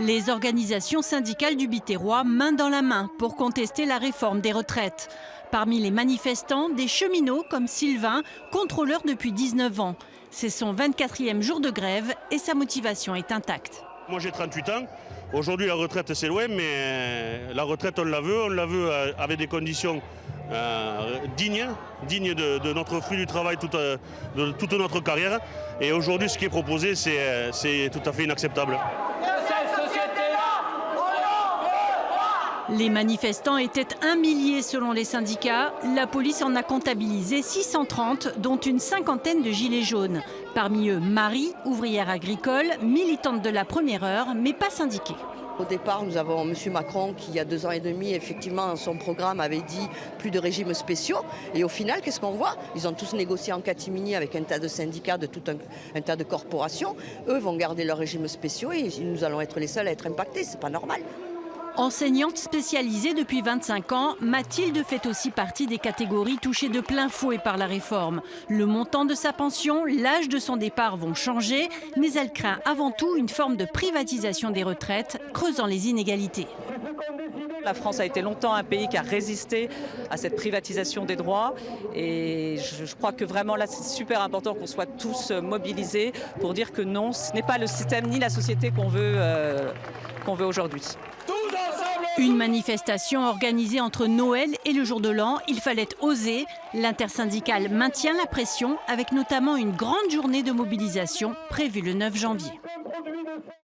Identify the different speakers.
Speaker 1: Les organisations syndicales du Biterrois main dans la main pour contester la réforme des retraites. Parmi les manifestants, des cheminots comme Sylvain, contrôleur depuis 19 ans. C'est son 24e jour de grève et sa motivation est intacte.
Speaker 2: Moi j'ai 38 ans, aujourd'hui la retraite c'est loin, mais la retraite on la veut avec des conditions dignes de notre fruit du travail de toute notre carrière. Et aujourd'hui ce qui est proposé c'est tout à fait inacceptable.
Speaker 1: Les manifestants étaient 1 millier selon les syndicats. La police en a comptabilisé 630, dont une cinquantaine de gilets jaunes. Parmi eux, Marie, ouvrière agricole, militante de la première heure, mais pas syndiquée.
Speaker 3: Au départ, nous avons M. Macron qui, il y a 2 ans et demi, effectivement, dans son programme, avait dit plus de régimes spéciaux. Et au final, qu'est-ce qu'on voit? Ils ont tous négocié en catimini avec un tas de syndicats, de tout un tas de corporations. Eux vont garder leurs régimes spéciaux et nous allons être les seuls à être impactés. C'est pas normal.
Speaker 1: Enseignante spécialisée depuis 25 ans, Mathilde fait aussi partie des catégories touchées de plein fouet par la réforme. Le montant de sa pension, l'âge de son départ vont changer, mais elle craint avant tout une forme de privatisation des retraites, creusant les inégalités.
Speaker 4: La France a été longtemps un pays qui a résisté à cette privatisation des droits et je crois que vraiment là c'est super important qu'on soit tous mobilisés pour dire que non, ce n'est pas le système ni la société qu'on veut aujourd'hui.
Speaker 1: Une manifestation organisée entre Noël et le jour de l'an, il fallait oser. L'intersyndicale maintient la pression avec notamment une grande journée de mobilisation prévue le 9 janvier.